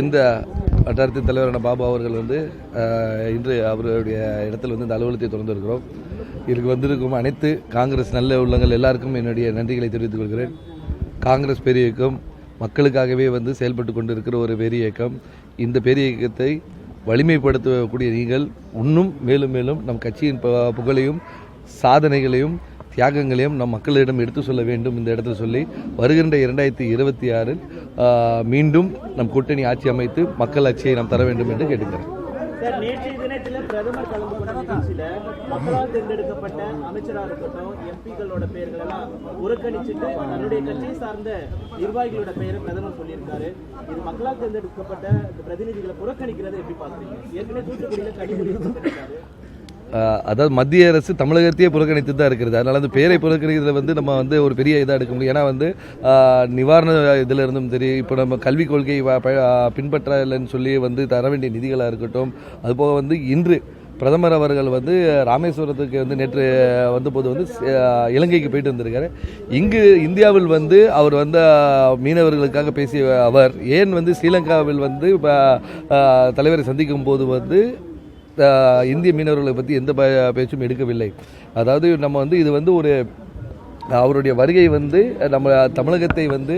இந்த வட்டாரத்தின் தலைவரான பாபு அவர்கள் வந்து இன்று அவருடைய இடத்தில் வந்து இந்த அலுவலகத்தை திறந்திருக்கிறோம். இதுக்கு வந்திருக்கும் அனைத்து காங்கிரஸ் நல்ல உள்ளங்கள் எல்லாருக்கும் என்னுடைய நன்றிகளை தெரிவித்துக் கொள்கிறேன். காங்கிரஸ் பெரிய இயக்கம் மக்களுக்காகவே வந்து செயல்பட்டு கொண்டிருக்கிற ஒரு பெரிய இயக்கம். இந்த பெரிய இயக்கத்தை வலிமைப்படுத்தக்கூடிய நீங்கள் இன்னும் மேலும் மேலும் நம் கட்சியின் புகழையும் சாதனைகளையும் தியாகங்களையும் நம் மக்களிடம் எடுத்து சொல்ல வேண்டும். இந்த இடத்துல சொல்லி வருகின்ற 2026 மீண்டும் நம் கூட்டணி ஆட்சி அமைத்து மக்கள் ஆட்சியை நாம் தர வேண்டும் என்று கேட்டுக்கிறேன். நேற்றைய தினத்தில் பிரதமர் கலந்து கொண்ட நிகழ்ச்சியில மக்களால் தேர்ந்தெடுக்கப்பட்ட அமைச்சராக இருக்கட்டும் எம்பிக்களோட பெயர்கள் எல்லாம் புறக்கணிச்சுட்டு தன்னுடைய கட்சியை சார்ந்த நிர்வாகிகளோட பெயரை பிரதமர் சொல்லியிருக்காரு. இது மக்களால் தேர்ந்தெடுக்கப்பட்ட பிரதிநிதிகளை புறக்கணிக்கிறது எப்படி பாக்குறீங்க? ஏற்கனவே தூத்துக்குடியில கனிமொழி அதாவது மத்திய அரசு தமிழகத்தையே புறக்கணித்து தான் இருக்கிறது. அதனால் அந்த பேரை புறக்கணிக்கிறதுல வந்து நம்ம வந்து ஒரு பெரிய இதாக எடுக்க முடியும். ஏன்னா வந்து நிவாரண இதில் இருந்தும் சரி, இப்போ நம்ம கல்விக் கொள்கையை பின்பற்றலைன்னு சொல்லி வந்து தர வேண்டிய நிதிகளாக இருக்கட்டும், அதுபோக வந்து இன்று பிரதமர் அவர்கள் வந்து ராமேஸ்வரத்துக்கு வந்து நேற்று வந்தபோது வந்து இலங்கைக்கு போயிட்டு வந்திருக்காரு. இங்கு இந்தியாவில் வந்து அவர் வந்து மீனவர்களுக்காக பேசிய அவர் ஏன் வந்து ஸ்ரீலங்காவில் வந்து தலைவரை சந்திக்கும் போது வந்து இந்திய மீனவர்களை பற்றி எந்த பேச்சும் எடுக்கவில்லை. அதாவது நம்ம வந்து இது வந்து ஒரு அவருடைய வருகை வந்து நம்ம தமிழகத்தை வந்து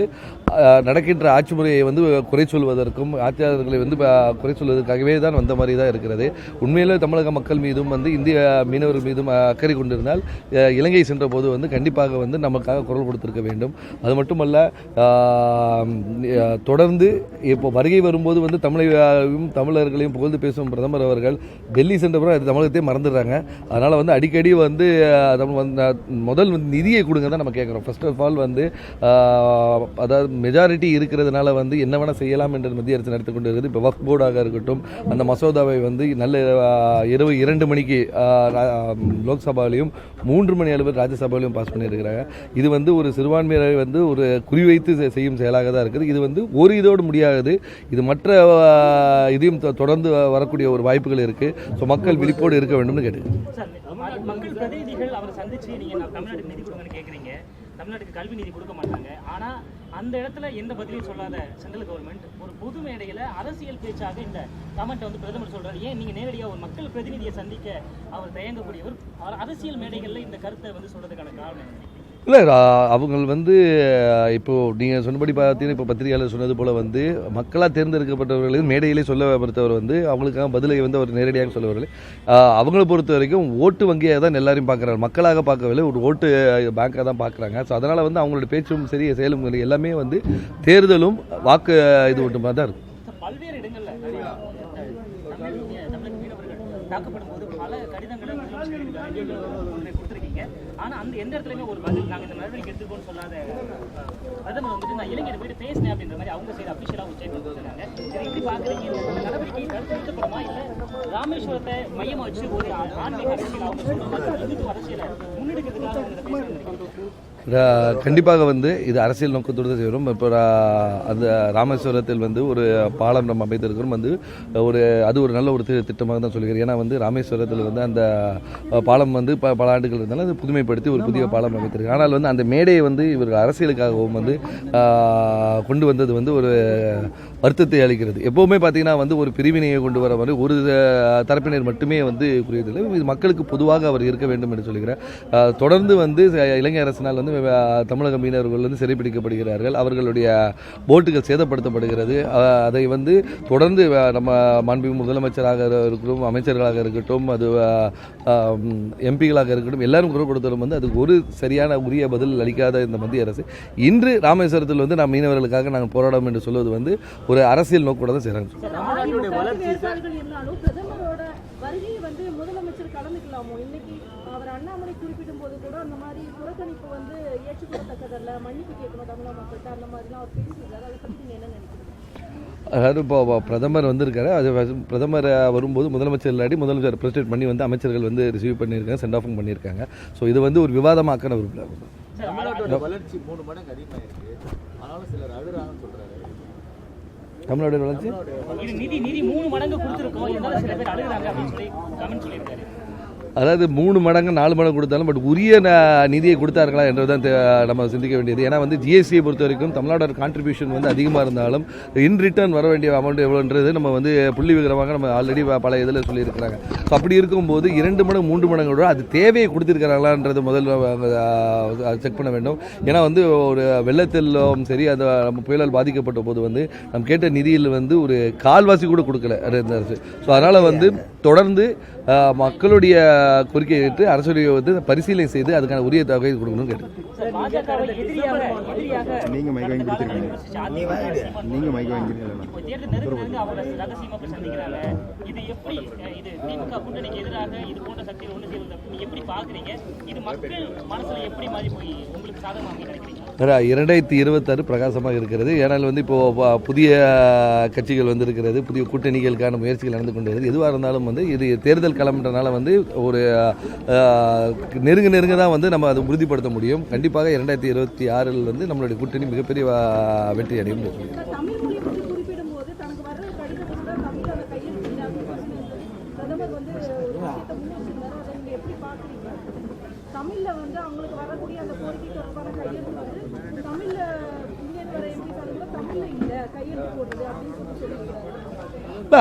நடக்கின்ற ஆட்சி முறையை வந்து குறை சொல்வதற்கும் ஆட்சியாளர்களை வந்து குறை சொல்வதற்காகவே தான் வந்த மாதிரி தான் இருக்கிறது. உண்மையிலே தமிழக மக்கள் மீதும் வந்து இந்திய மீனவர்கள் மீதும் அக்கறை கொண்டிருந்தால் இலங்கை சென்ற போது வந்து கண்டிப்பாக வந்து நமக்காக குரல் கொடுத்திருக்க வேண்டும். அது மட்டுமல்ல, தொடர்ந்து இப்போ வருகை வரும்போது வந்து தமிழர்களையும் புகழ்ந்து பேசும் பிரதமர் அவர்கள் டெல்லி சென்றப்புறம் தமிழகத்தையே மறந்துடுறாங்க. அதனால் வந்து அடிக்கடி வந்து முதல் நிதியை கொடுங்க தான் நம்ம கேட்குறோம். ஃபர்ஸ்ட் ஆஃப் ஆல் வந்து அதாவது மெஜாரிட்டி இருக்கிறதுனால வந்து என்ன வேணால் செய்யலாம் என்று மத்திய அரசு நடத்தி கொண்டு இருக்குது. இப்போ வக்ஃப் போர்டாக இருக்கட்டும், அந்த மசோதாவை வந்து நல்ல இரவு 2 மணிக்கு லோக்சபாவிலையும் 3 மணி அளவில் ராஜ்யசபாவிலையும் பாஸ் பண்ணியிருக்கிறாங்க. இது வந்து ஒரு சிறுபான்மையை வந்து ஒரு குறிவைத்து செய்யும் செயலாக தான் இருக்குது. இது வந்து ஒரு இதோடு முடியாது. இது மற்ற இதையும் தொடர்ந்து வரக்கூடிய ஒரு வாய்ப்புகள் இருக்குது. ஸோ மக்கள் விழிப்போடு இருக்க வேண்டும்னு கேட்டுக்கிறேன். மக்கள் பிரதிநிதிகள் அவர் சந்திச்சு நீங்க தமிழ்நாட்டுக்கு நிதி கொடுங்கன்னு கேட்குறீங்க. தமிழ்நாட்டுக்கு கல்வி நிதி கொடுக்க மாட்டாங்க. ஆனா அந்த இடத்துல எந்த பதிலையும் சொல்லாத சென்ட்ரல் கவர்மெண்ட் ஒரு பொது மேடையில அரசியல் பேச்சாக இந்த கமெண்ட் வந்து பிரதமர் சொல்றாரு. ஏன் நீங்க நேரடியாக ஒரு மக்கள் பிரதிநிதியை சந்திக்க அவர் தயங்கக்கூடியவர் அரசியல் மேடைகள்ல இந்த கருத்தை வந்து சொல்றதுக்கான காரணம் இல்லை, அவங்க வந்து இப்போது நீங்கள் சொன்னபடி பார்த்தீங்கன்னா இப்போ பத்திரிகையாளர் சொன்னது போல் வந்து மக்களாக தேர்ந்தெடுக்கப்பட்டவர்களையும் மேடையிலே சொல்ல பொறுத்தவர் வந்து அவங்களுக்காக பதிலை வந்து அவர் நேரடியாக சொல்லவில்லை. அவங்கள பொறுத்த வரைக்கும் ஓட்டு வங்கியாக தான் எல்லாரையும் பார்க்குறாங்க, மக்களாக பார்க்கவில்லை, ஒரு ஓட்டு பேங்காக தான் பார்க்குறாங்க. ஸோ அதனால் வந்து அவங்களோட பேச்சும் சரி செயலும் எல்லாமே வந்து தேர்தலும் வாக்கு இது மட்டுமா தான் இருக்கும். பல்வேறு இடங்களில் தாக்கப்படும் போது பல கடிதங்களை கொடுத்துருக்கீங்க. ஆனால் அந்த எந்த இடத்துலையுமே ஒரு பதில் நாங்கள் இந்த நடவடிக்கை எடுத்துக்கோன்னு சொல்லாத பிரதமர் வந்துட்டு நான் இலங்கையில் போயிட்டு பேசினேன் அப்படின்ற மாதிரி அவங்க சைடு அஃபிஷியலாக ஒரு ஸ்டேட்மெண்ட் கொடுத்துருக்காங்க. சரி, எப்படி பார்க்குறீங்க? இந்த நடவடிக்கை நிறுத்தப்படுமா, இல்லை ராமேஸ்வரத்தை மையமாக வச்சு ஒரு ஆன்மீக அரசியல் அவங்க சொல்லுவாங்க இந்து அரசியலை முன்னெடுக்கிறதுக்காக கண்டிப்பாக வந்து இது அரசியல் நோக்கத்தோடு தான் செய்கிறோம். இப்போ அந்த ராமேஸ்வரத்தில் வந்து ஒரு பாலம் நம்ம அமைத்திருக்கிறோம். வந்து அது ஒரு நல்ல ஒரு திட்டமாக தான் சொல்லுகிறேன். ஏன்னா வந்து ராமேஸ்வரத்தில் வந்து அந்த பாலம் வந்து பல ஆண்டுகள் இருந்தாலும் அது புதுமைப்படுத்தி ஒரு புதிய பாலம் அமைத்திருக்கு. ஆனால் வந்து அந்த மேடையை வந்து இவர்கள் அரசியலுக்காகவும் வந்து கொண்டு வந்தது வந்து ஒரு வருத்தத்தை அளிக்கிறது. எப்போவுமே பார்த்தீங்கன்னா வந்து ஒரு பிரிவினையை கொண்டு வர மாதிரி ஒரு தரப்பினர் மட்டுமே வந்து புரிவதில்லை. இது மக்களுக்கு பொதுவாக அவர் இருக்க வேண்டும் என்று சொல்கிறேன். தொடர்ந்து வந்து இலங்கை அரசினால் வந்து தமிழக மீனவர்கள் வந்து சிறைப்பிடிக்கப்படுகிறார்கள், அவர்களுடைய போட்டுகள் சேதப்படுத்தப்படுகிறது. அதை வந்து தொடர்ந்து நம்ம மாண்புமிகு முதலமைச்சராக இருக்கட்டும், அமைச்சர்களாக இருக்கட்டும், அது எம்பிகளாக இருக்கட்டும், எல்லாரும் குரல் கொடுத்தாலும் வந்து அதுக்கு ஒரு சரியான உரிய பதில் அளிக்காத இந்த மத்திய அரசு இன்று ராமேஸ்வரத்தில் வந்து நாம் மீனவர்களுக்காக நாங்கள் போராடும் என்று சொல்வது வந்து ஒரு அரசியல் நோக்கோட தான் செய்கிறாங்க. முதலமைச்சர் கலந்துக்கலாமோ? இன்னைக்கு அவர் அண்ணாமலை குறிப்பிடும் போது கூட அந்த மாதிரி புறக்கணிப்பு வந்து ஏற்றுக்கொள்ளத்தக்கதல்ல, மன்னிப்பு கேட்கணும் தமிழக மக்கள்கிட்ட, அந்த மாதிரிலாம் அவர் பேசியிருக்காரு. அதை பற்றி நீங்க என்ன நினைக்கிறீங்க? அதாவது இப்போ பிரதமர் வந்திருக்காரு. அது பிரதமர் வரும்போது முதலமைச்சர் இல்லாட்டி முதலமைச்சர் பிரசிடென்ட் பண்ணி வந்து அமைச்சர்கள் வந்து ரிசீவ் பண்ணியிருக்காங்க, சென்ட் ஆஃபும் பண்ணியிருக்காங்க. ஸோ இது வந்து ஒரு விவாதமாக்கான ஒரு வளர்ச்சி 3 மடங்கு அதிகமாயிருக்கு. ஆனாலும் சிலர் அழுறாங்கன்னு சொல்றாரு. தமிழோட வளர்ச்சி நிதி 3 மடங்கு கொடுத்துருக்கோம், இருந்தாலும் சில பேர் அழுகிறாங்க அப்படின்னு சொல்லி கமெண்ட் சொல்லியிருக்காரு. அதாவது 3 மடங்கு 4 மடங்கு கொடுத்தாலும் பட் உரிய நிதியை கொடுத்தார்களா என்றுதான் நம்ம சிந்திக்க வேண்டியது. ஏன்னா வந்து ஜிஎஸ்டியை பொறுத்த வரைக்கும் தமிழ்நாடு கான்ட்ரிபியூஷன் வந்து அதிகமாக இருந்தாலும் இன் ரிட்டர்ன் வர வேண்டிய அமௌண்ட் எவ்வளோன்றது நம்ம வந்து புள்ளி விவரமாக நம்ம ஆல்ரெடி பல இதில் சொல்லியிருக்கிறாங்க. ஸோ அப்படி இருக்கும்போது 2 மடங்கு 3 மடங்கு விட அது தேவையை கொடுத்துருக்கிறாங்களான்றது முதல்ல செக் பண்ண வேண்டும். ஏன்னா வந்து ஒரு வெள்ளத்திலும் சரி அந்த நம்ம புயலால் பாதிக்கப்பட்ட போது வந்து நம்ம கேட்ட நிதியில் வந்து ஒரு கால்வாசி கூட கொடுக்கல அரசு. ஸோ அதனால் வந்து தொடர்ந்து மக்களுடைய கோரிக்கையை ஏற்று அரசுடைய வந்து பரிசீலனை செய்து அதுக்கான உரிய தொகையை கொடுக்கணும்னு கேட்டு நீங்க மைக் வாங்கி கொடுத்துருக்கீங்க. நீங்க மைக் வாங்கிருக்கீங்க. இது எப்படி இது திமுக கூட்டணிக்கு எதிராக இது போன்ற சக்திகள் ஒன்று சேர்ந்து எப்படி பாக்குறீங்க? இது மக்கள் மனசுல எப்படி மாறி போய் உங்களுக்கு சாதகமாக நினைக்கிறீங்க? 2026 பிரகாசமாக இருக்கிறது. ஏனால் வந்து இப்போ புதிய கட்சிகள் வந்து இருக்கிறது, புதிய கூட்டணிகளுக்கான முயற்சிகள் நடந்து கொண்டு இருக்குது. எதுவாக இருந்தாலும் வந்து இது தேர்தல் களம்ன்றனால வந்து ஒரு நெருங்க தான் வந்து நம்ம அதை உறுதிப்படுத்த முடியும். கண்டிப்பாக 2026 வந்து நம்மளுடைய கூட்டணி மிகப்பெரிய வெற்றி அடையும். தமிழ் மொழி பற்றி குறிப்பிடும்போது தனக்கு வர்ற கடிதம் கூட தமிழ் அதை கையெழுத்து பிரதமர் வந்து ஒரு விஷயத்தை முன்வச்சிருந்தாரு. அதை நீங்க எப்படி பாக்குறீங்க? தமிழ்ல வந்து அவங்களுக்கு வரக்கூடிய அந்த கோரிக்கை தொடர்பான கையெழுத்து வந்து தமிழ்ல இந்தியன் வர எம்பி கூட தமிழ்ல இல்ல கையெழுத்து போடுறது அப்படின்னு சொல்லியிருக்காரு.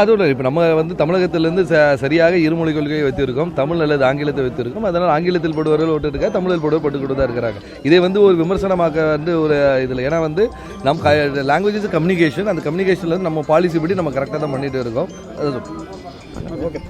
அதுவும் இல்லை, இப்போ நம்ம வந்து தமிழகத்திலேருந்து சரியாக இருமொழி கொள்கையை வைத்திருக்கோம். தமிழ் அல்லது ஆங்கிலத்தை வைத்திருக்கோம். அதனால் ஆங்கிலத்தில் போடுவர்கள் ஓட்டு இருக்கா, தமிழில் போடுவது போட்டுக்கிட்டு தான் இருக்கிறாங்க. இதை வந்து ஒரு விமர்சனமாக வந்து ஒரு இதில், ஏன்னா வந்து நம்ம லாங்குவேஜ் இஸ் கம்யூனிகேஷன், அந்த கம்யூனிகேஷனில் வந்து நம்ம பாலிசி படி நம்ம கரெக்டாக தான் பண்ணிட்டு இருக்கோம். அது ஓகே.